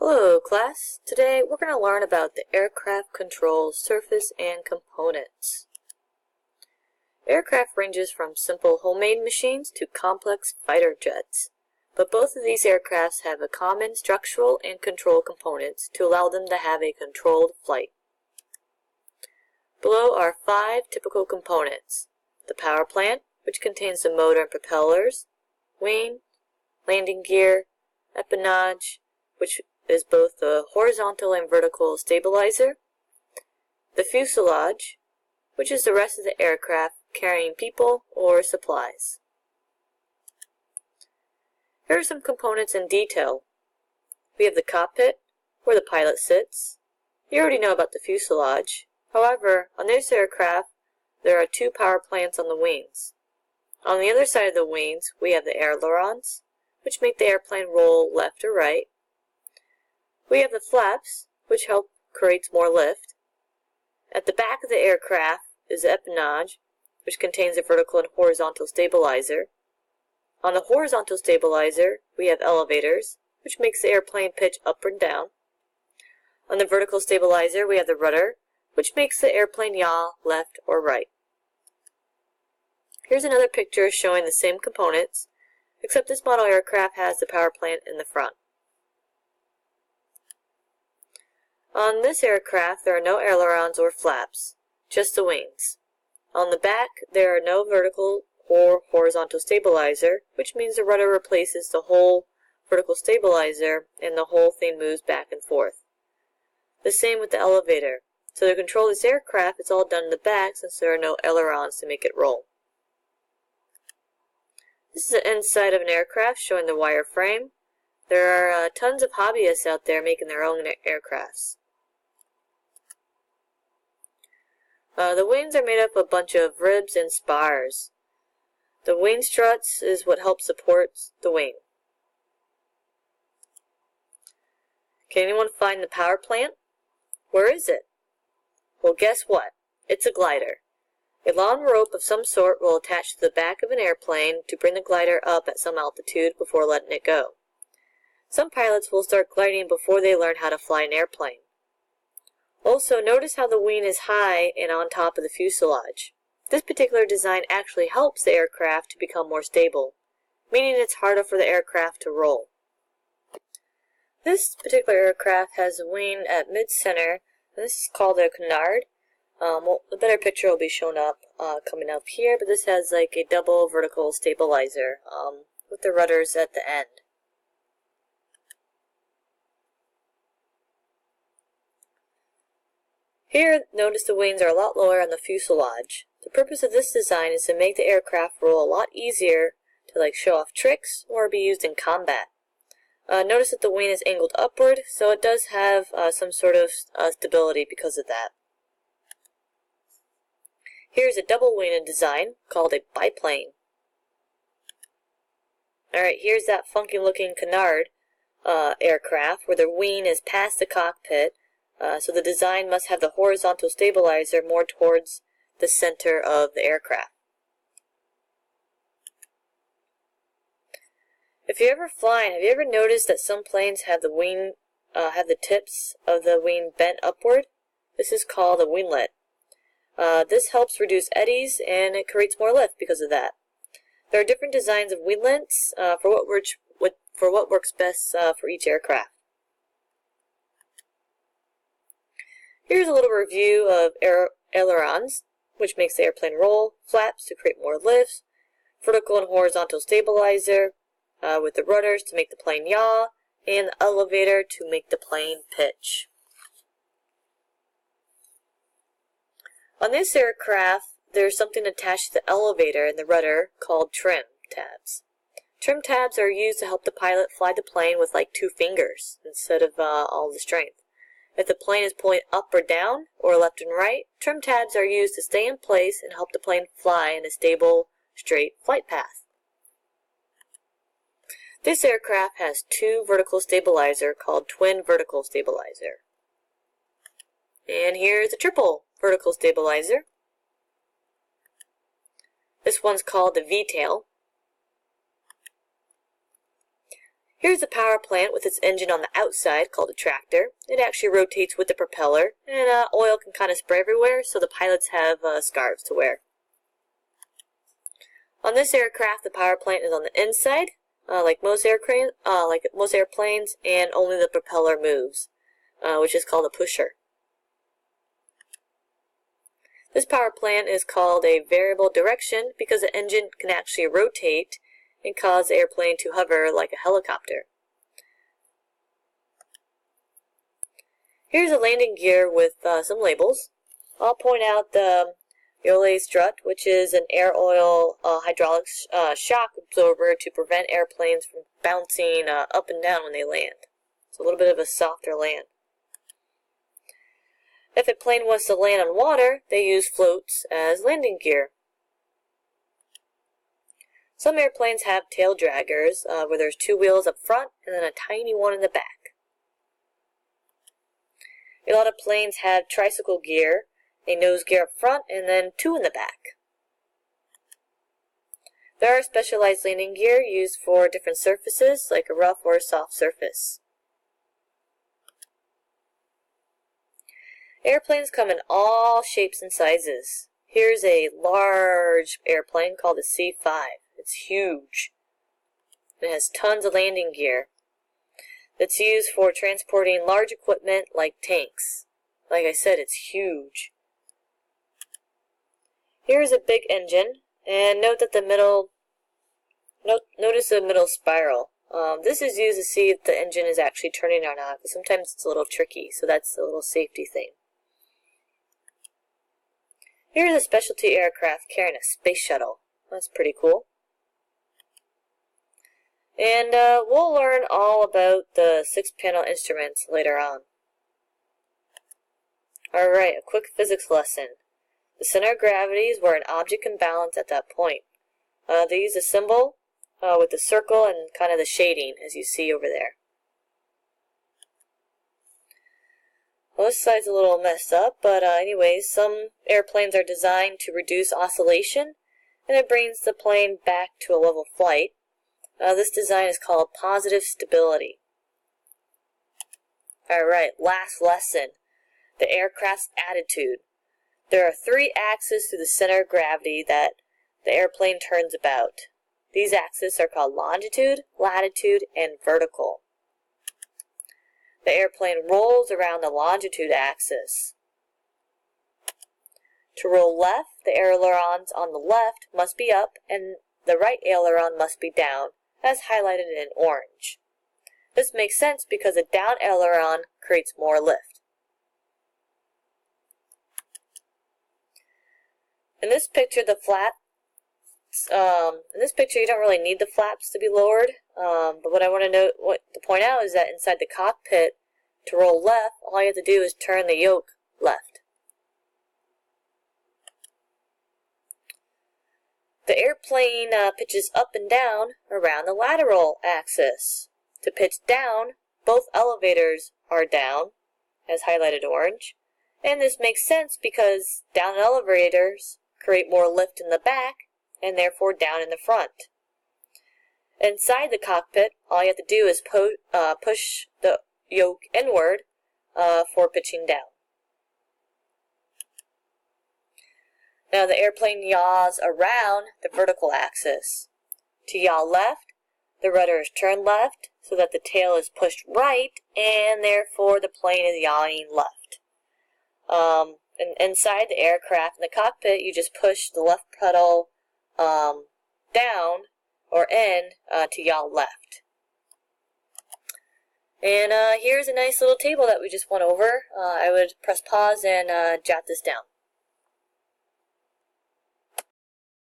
Hello class, today we're going to learn about the aircraft control surface and components. Aircraft ranges from simple homemade machines to complex fighter jets, but both of these aircrafts have a common structural and control components to allow them to have a controlled flight. Below are 5 typical components: the power plant, which contains the motor and propellers, wing, landing gear, empennage, which is both the horizontal and vertical stabilizer, the fuselage, which is the rest of the aircraft carrying people or supplies. Here are some components in detail. We have the cockpit, where the pilot sits. You already know about the fuselage. However, on this aircraft, there are 2 power plants on the wings. On the other side of the wings, we have the ailerons, which make the airplane roll left or right. We have the flaps, which help create more lift. At the back of the aircraft is the empennage, which contains a vertical and horizontal stabilizer. On the horizontal stabilizer, we have elevators, which makes the airplane pitch up and down. On the vertical stabilizer, we have the rudder, which makes the airplane yaw left or right. Here's another picture showing the same components, except this model aircraft has the power plant in the front. On this aircraft, there are no ailerons or flaps, just the wings. On the back, there are no vertical or horizontal stabilizer, which means the rudder replaces the whole vertical stabilizer and the whole thing moves back and forth. The same with the elevator. So to control this aircraft, it's all done in the back since there are no ailerons to make it roll. This is the inside of an aircraft showing the wireframe. There are tons of hobbyists out there making their own aircrafts. The wings are made up of a bunch of ribs and spars. The wing struts is what helps support the wing. Can anyone find the power plant? Where is it? Well, guess what? It's a glider. A long rope of some sort will attach to the back of an airplane to bring the glider up at some altitude before letting it go. Some pilots will start gliding before they learn how to fly an airplane. Also, notice how the wing is high and on top of the fuselage. This particular design actually helps the aircraft to become more stable, meaning it's harder for the aircraft to roll. This particular aircraft has a wing at mid-center, and this is called a canard. The better picture will be shown up coming up here, but this has like a double vertical stabilizer with the rudders at the end. Here, notice the wings are a lot lower on the fuselage. The purpose of this design is to make the aircraft roll a lot easier to show off tricks or be used in combat. Notice that the wing is angled upward, so it does have some sort of stability because of that. Here's a double-winged design called a biplane. Alright, here's that funky-looking canard aircraft where the wing is past the cockpit. So the design must have the horizontal stabilizer more towards the center of the aircraft. If you're ever flying, have you ever noticed that some planes have the wing, have the tips of the wing bent upward? This is called a winglet. This helps reduce eddies and it creates more lift because of that. There are different designs of winglets for what works best for each aircraft. Here's a little review of ailerons, which makes the airplane roll, flaps to create more lift, vertical and horizontal stabilizer with the rudders to make the plane yaw, and the elevator to make the plane pitch. On this aircraft, there's something attached to the elevator and the rudder called trim tabs. Trim tabs are used to help the pilot fly the plane with 2 fingers instead of all the strength. If the plane is pulling up or down, or left and right, trim tabs are used to stay in place and help the plane fly in a stable, straight flight path. This aircraft has 2 vertical stabilizers called twin vertical stabilizer. And here's a triple vertical stabilizer. This one's called the V-tail. Here's the power plant with its engine on the outside called a tractor. It actually rotates with the propeller, and oil can kind of spray everywhere, so the pilots have scarves to wear. On this aircraft, the power plant is on the inside, like most airplanes, and only the propeller moves, which is called a pusher. This power plant is called a variable direction because the engine can actually rotate and cause the airplane to hover like a helicopter. Here's a landing gear with some labels. I'll point out the Yole strut, which is an air oil hydraulic shock absorber to prevent airplanes from bouncing up and down when they land. It's a little bit of a softer land. If a plane wants to land on water, they use floats as landing gear. Some airplanes have tail draggers where there's 2 wheels up front and then a tiny one in the back. A lot of planes have tricycle gear, a nose gear up front and then 2 in the back. There are specialized landing gear used for different surfaces like a rough or a soft surface. Airplanes come in all shapes and sizes. Here's a large airplane called a C-5. It's huge. It has tons of landing gear. It's used for transporting large equipment like tanks. Like I said, it's huge. Here's a big engine, and note that notice the middle spiral. This is used to see if the engine is actually turning or not, but sometimes it's a little tricky, so that's a little safety thing. Here's a specialty aircraft carrying a space shuttle. That's pretty cool. And we'll learn all about the 6-panel instruments later on. Alright, a quick physics lesson. The center of gravity is where an object can balance at that point. They use a symbol with the circle and kind of the shading as you see over there. Well, this side's a little messed up, but anyways, some airplanes are designed to reduce oscillation, and it brings the plane back to a level flight. This design is called positive stability. Alright, last lesson. The aircraft's attitude. There are 3 axes to the center of gravity that the airplane turns about. These axes are called longitude, latitude, and vertical. The airplane rolls around the longitude axis. To roll left, the ailerons on the left must be up and the right aileron must be down, as highlighted in orange. This makes sense because a down aileron creates more lift. In this picture, you don't really need the flaps to be lowered, but what I want to point out is that inside the cockpit, to roll left, all you have to do is turn the yoke left. The airplane pitches up and down around the lateral axis. To pitch down, both elevators are down, as highlighted orange, and this makes sense because down elevators create more lift in the back and therefore down in the front. Inside the cockpit, all you have to do is push the yoke inward for pitching down. Now the airplane yaws around the vertical axis. To yaw left, the rudder is turned left so that the tail is pushed right and therefore the plane is yawing left. And inside the aircraft in the cockpit, you just push the left pedal down or in to yaw left. And here's a nice little table that we just went over. I would press pause and jot this down.